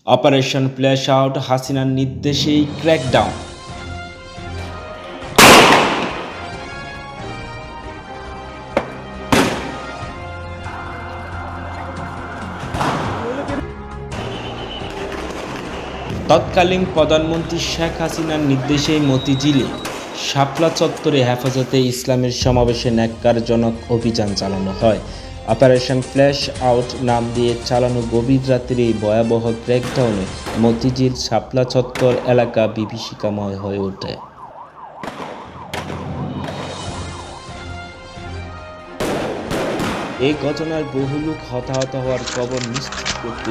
Operation flash out, হাসিনার নির্দেশেই crackdown. তৎকালীন প্রধানমন্ত্রী শেখ হাসিনার নির্দেশেই মতিঝিলে শাপলা চত্বরে হেফাজতে ইসলামের সমাবেশে ন্যাক্কারজনক অভিযান চালানো হয়। অপারেশন ফ্ল্যাশ আউট নাম দিয়ে চালানো গভীর রাতের এই ভয়াবহ ক্র্যাকডাউনে মতিঝিল শাপলা চত্বর এলাকা বিভীষিকাময় হয়ে ওঠে। এই ঘটনায় বহু লোক হতাহত হওয়ার খবর নিশ্চিত করতে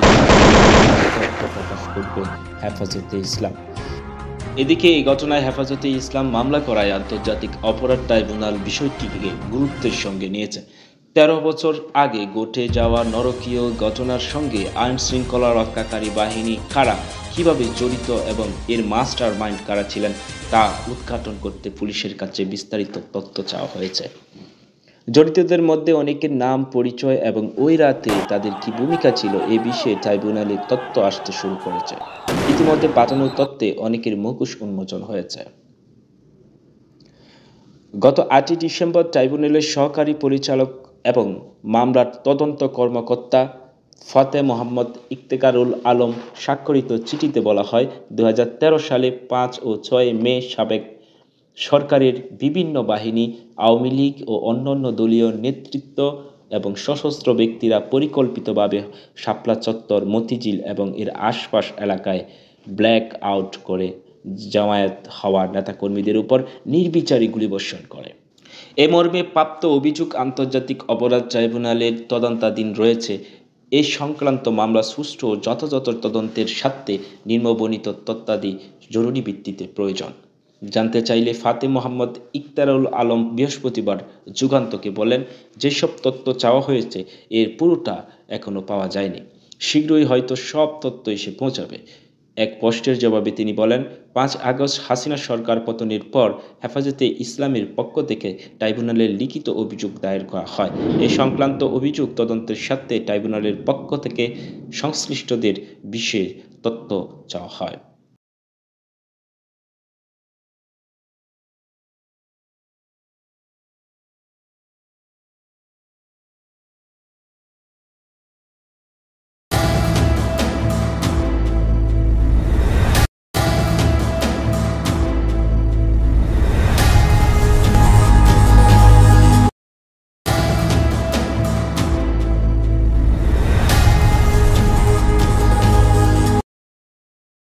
প্রকাশ করবে হেফাজতে ইসলাম। এদিকে এই ঘটনায় হেফাজতে ইসলাম মামলা করায় আন্তর্জাতিক অপরাধ ট্রাইব্যুনাল বিষয়টিকে গুরুত্বের সঙ্গে নিয়েছে। ১৩ বছর আগে ঘটে যাওয়া নরকীয় ঘটনার সঙ্গে আইন শৃঙ্খলা রক্ষাকারী বাহিনী কারা কিভাবে জড়িত এবং এর মাস্টার মাইন্ড কারা ছিলেন তা উদ্ঘাটন করতে পুলিশের কাছে বিস্তারিত তথ্য চাওয়া হয়েছে। জড়িতদের মধ্যে অনেকের নাম, পরিচয় এবং ওই রাতে তাদের কি ভূমিকা ছিল এ বিষয়ে ট্রাইব্যুনালে তথ্য আসতে শুরু করেছে। ইতিমধ্যে পাঠানো তথ্যে অনেকের মুখোশ উন্মোচন হয়েছে। গত ৮ই ডিসেম্বর ট্রাইব্যুনালের সহকারী পরিচালক এবং মামলার তদন্ত কর্মকর্তা ফতে মোহাম্মদ ইফতেখারুল আলম স্বাক্ষরিত চিঠিতে বলা হয়, ২০১৩ সালে ৫ ও ৬ মে সাবেক সরকারের বিভিন্ন বাহিনী, আওয়ামী লীগ ও অন্যান্য দলীয় নেতৃত্ব এবং সশস্ত্র ব্যক্তিরা পরিকল্পিতভাবে শাপলা চত্বর, মতিঝিল এবং এর আশপাশ এলাকায় ব্ল্যাক আউট করে জামায়াত হওয়া নেতাকর্মীদের উপর নির্বিচারে গুলিবর্ষণ করে। এ মর্মে প্রাপ্ত অভিযোগ আন্তর্জাতিক অপরাধ ট্রাইব্যুনালের তদন্তাধীন রয়েছে। এই সংক্রান্ত মামলা সুষ্ঠু ও যথাযথ তদন্তের স্বার্থে নিম্নবর্ণিত তথ্যাদি জরুরি ভিত্তিতে প্রয়োজন। জানতে চাইলে ফাতে মোহাম্মদ ইফতেখারুল আলম বৃহস্পতিবার যুগান্তকে বলেন, যেসব তথ্য চাওয়া হয়েছে এর পুরোটা এখনও পাওয়া যায়নি। শীঘ্রই হয়তো সব তথ্য এসে পৌঁছাবে। এক পোস্টের জবাবে তিনি বলেন, ৫ আগস্ট হাসিনা সরকার পতনের পর হেফাজতে ইসলামের পক্ষ থেকে ট্রাইব্যুনালে লিখিত অভিযোগ দায়ের করা হয়। এই সংক্রান্ত অভিযোগ তদন্তের স্বার্থে ট্রাইব্যুনালের পক্ষ থেকে সংশ্লিষ্টদের বিষয়ে তথ্য চাওয়া হয়।